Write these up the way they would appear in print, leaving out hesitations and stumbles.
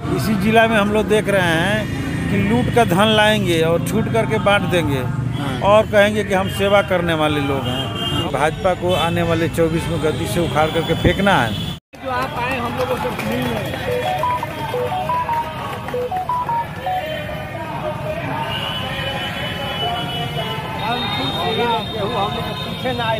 इसी जिला में हम लोग देख रहे हैं कि लूट का धन लाएंगे और छूट करके बांट देंगे और कहेंगे कि हम सेवा करने वाले लोग हैं। भाजपा को आने वाले 24 में गद्दी से उखाड़ करके फेंकना है। जो आप आए हम लोगों से पीछे ना आए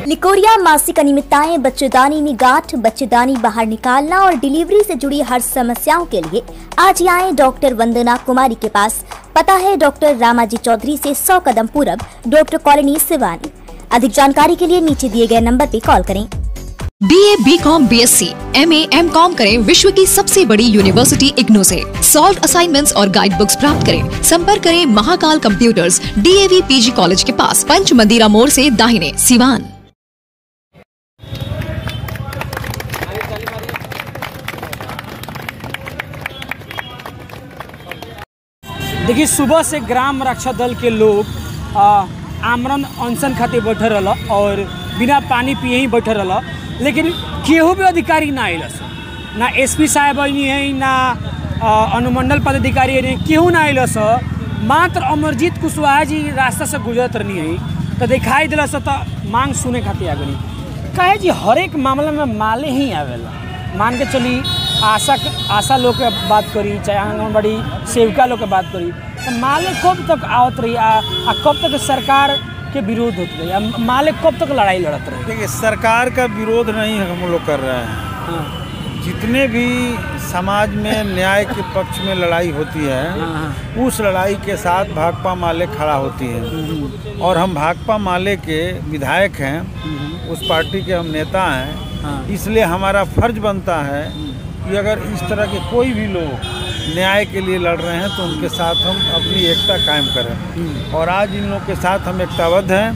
निकोरिया मासिक अनियमितताएं, बच्चेदानी में गांठ, बच्चेदानी बाहर निकालना और डिलीवरी से जुड़ी हर समस्याओं के लिए आज ही आए डॉक्टर वंदना कुमारी के पास। पता है डॉक्टर रामाजी चौधरी से 100 कदम पूरब, डॉक्टर कॉलोनी सिवानी। अधिक जानकारी के लिए नीचे दिए गए नंबर पर कॉल करें। BA, BCom, BSc, MA, MCom करें विश्व की सबसे बड़ी यूनिवर्सिटी इग्नू से। सॉल्व असाइनमेंट्स और गाइड बुक्स प्राप्त करें। संपर्क करें Mahakal computers, DAV PG college के पास, पंच मंदिरा मोड़ से दाहिने, सिवान। देखिए, सुबह से ग्राम रक्षा दल के लोग आमरण अनशन खातिर बैठे रहा और बिना पानी पिए ही बैठे रहा, लेकिन केहू भी अधिकारी ना आयल। ना SP साहब नहीं है, ना अनुमंडल पदाधिकारी नहीं, केहू ना आयल। मात्र अमरजीत कुशवाहा जी रास्ता से गुजरत रही है तो दिखाई दिला तो मांग सुने खातिर आ गई। कहे जी हर एक मामला में माले ही आवेला। मान के चली आशा लोग के बात करी, चाहे आंगनबाड़ी सेविका लोग के बात करी, तो माले कब तक आवत रही आ कब तक सरकार के विरोध होते रही, माले कब तक लड़ाई लड़त रहे। देखिए, सरकार का विरोध नहीं हम लोग कर रहे हैं। जितने भी समाज में न्याय के पक्ष में लड़ाई होती है, उस लड़ाई के साथ भाकपा माले खड़ा होती है और हम भाकपा माले के विधायक हैं, उस पार्टी के हम नेता हैं। इसलिए हमारा फर्ज बनता है कि अगर इस तरह के कोई भी लोग न्याय के लिए लड़ रहे हैं तो उनके साथ हम अपनी एकता कायम करें। और आज इन लोगों के साथ हम एकताबद्ध हैं,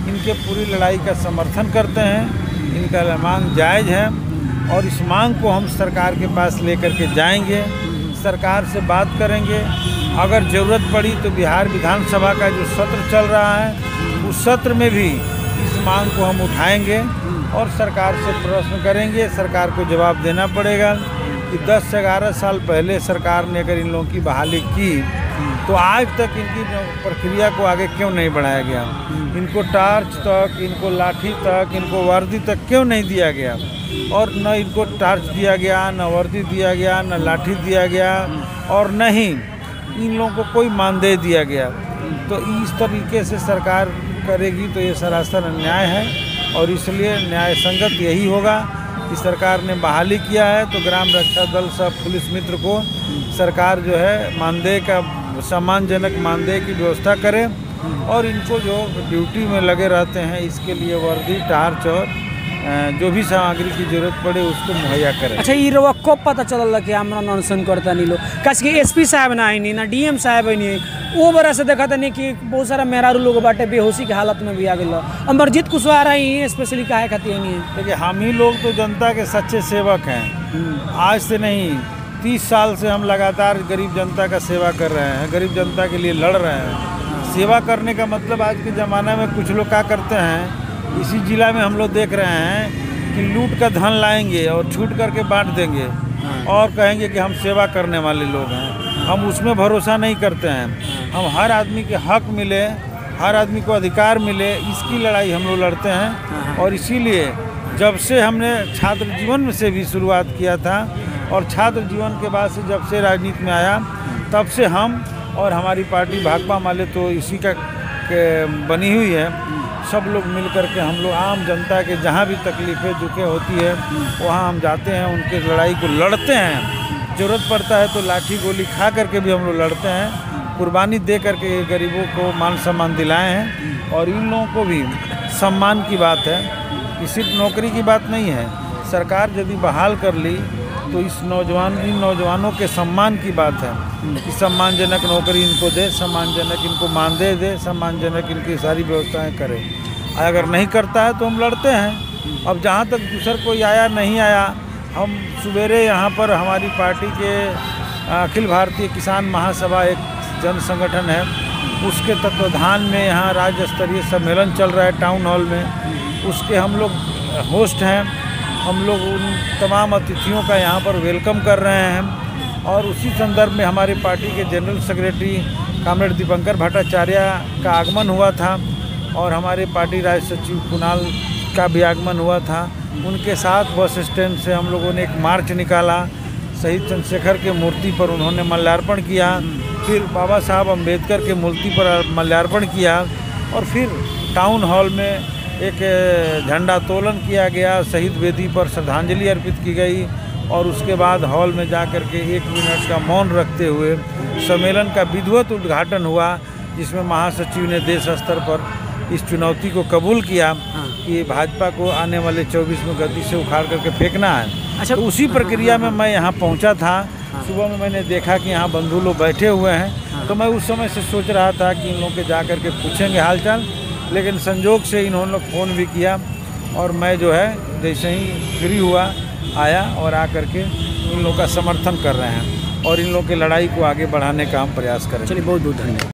इनके पूरी लड़ाई का समर्थन करते हैं। इनका मांग जायज़ है और इस मांग को हम सरकार के पास लेकर के जाएंगे, सरकार से बात करेंगे। अगर ज़रूरत पड़ी तो बिहार विधानसभा का जो सत्र चल रहा है, उस सत्र में भी इस मांग को हम उठाएंगे और सरकार से प्रश्न करेंगे। सरकार को जवाब देना पड़ेगा कि 10 से 11 साल पहले सरकार ने अगर इन लोगों की बहाली की तो आज तक इनकी प्रक्रिया को आगे क्यों नहीं बढ़ाया गया। इनको टार्च तक, इनको लाठी तक, इनको वर्दी तक क्यों नहीं दिया गया। और न इनको टार्च दिया गया, न वर्दी दिया गया, न लाठी दिया गया और न ही इन लोगों को कोई मानदेय दिया गया। तो इस तरीके से सरकार करेगी तो ये सरासर अन्याय है और इसलिए न्याय संगत यही होगा कि सरकार ने बहाली किया है तो ग्राम रक्षा दल सब पुलिस मित्र को सरकार जो है मानदेय का सम्मानजनक मानदेय की व्यवस्था करे और इनको जो ड्यूटी में लगे रहते हैं इसके लिए वर्दी, टार्च और जो भी सामग्री की जरूरत पड़े उसको मुहैया करें। अच्छा, ये रवा कब पता चलल कि आमरण अनशन करता नहीं लो? कस के SP साहब ना आई नहीं, ना DM साहब आई नहीं, वो बरा से देखा था नहीं कि बहुत सारा मेहरारू लोग बाटे बेहोशी के हालत में भी आ गए। अमरजीत कुशवाहा रही स्पेशली काहे खातिर नहीं है? देखिए, हम ही लोग तो जनता के सच्चे सेवक हैं। आज से नहीं, 30 साल से हम लगातार गरीब जनता का सेवा कर रहे हैं, गरीब जनता के लिए लड़ रहे हैं। सेवा करने का मतलब आज के ज़माने में कुछ लोग क्या करते हैं, इसी जिला में हम लोग देख रहे हैं कि लूट का धन लाएंगे और छूट करके बांट देंगे और कहेंगे कि हम सेवा करने वाले लोग हैं। हम उसमें भरोसा नहीं करते हैं। हम हर आदमी के हक मिले, हर आदमी को अधिकार मिले, इसकी लड़ाई हम लोग लड़ते हैं। और इसीलिए जब से हमने छात्र जीवन से भी शुरुआत किया था और छात्र जीवन के बाद से जब से राजनीति में आया तब से हम और हमारी पार्टी भाकपा माले तो इसी का बनी हुई है। सब लोग मिल कर के हम लोग आम जनता के जहाँ भी तकलीफ़ें दुखें होती है वहाँ हम जाते हैं, उनके लड़ाई को लड़ते हैं। ज़रूरत पड़ता है तो लाठी गोली खा करके भी हम लोग लड़ते हैं। कुर्बानी दे करके गरीबों को मान सम्मान दिलाए हैं और इन लोगों को भी सम्मान की बात है, ये सिर्फ नौकरी की बात नहीं है। सरकार यदि बहाल कर ली तो इन नौजवानों के सम्मान की बात है कि सम्मानजनक नौकरी इनको दे, सम्मानजनक इनको मानदेय दे, सम्मानजनक इनकी सारी व्यवस्थाएं करे। अगर नहीं करता है तो हम लड़ते हैं। अब जहाँ तक दूसर कोई आया नहीं आया, हम सवेरे यहाँ पर हमारी पार्टी के अखिल भारतीय किसान महासभा एक जन संगठन है, उसके तत्वाधान में यहाँ राज्य स्तरीय सम्मेलन चल रहा है टाउन हॉल में, उसके हम लोग होस्ट हैं। हम लोग उन तमाम अतिथियों का यहाँ पर वेलकम कर रहे हैं और उसी संदर्भ में हमारी पार्टी के general secretary comrade Dipankar Bhattacharya का आगमन हुआ था और हमारे पार्टी राज्य सचिव कुणाल का भी आगमन हुआ था। उनके साथ बस स्टैंड से हम लोगों ने एक मार्च निकाला, शहीद चंद्रशेखर के मूर्ति पर उन्होंने माल्यार्पण किया, फिर बाबा साहब अम्बेडकर के मूर्ति पर माल्यार्पण किया और फिर टाउन हॉल में एक झंडोत्तोलन किया गया, शहीद वेदी पर श्रद्धांजलि अर्पित की गई और उसके बाद हॉल में जाकर के 1 मिनट का मौन रखते हुए सम्मेलन का विधिवत उद्घाटन हुआ, जिसमें महासचिव ने देश स्तर पर इस चुनौती को कबूल किया कि भाजपा को आने वाले 24 में गद्दी से उखाड़ करके फेंकना है। अच्छा, तो उसी प्रक्रिया में मैं यहाँ पहुँचा था। सुबह में मैंने देखा कि यहाँ बंधु लोग बैठे हुए हैं, तो मैं उस समय से सोच रहा था कि इन लोगों के जा कर के पूछेंगे हालचाल, लेकिन संजोग से इन्होंने लोग फ़ोन भी किया और मैं जो है जैसे ही फ्री हुआ आया और आकर के इन लोगों का समर्थन कर रहे हैं और इन लोगों की लड़ाई को आगे बढ़ाने का हम प्रयास करें। चलिए, बहुत बहुत धन्यवाद।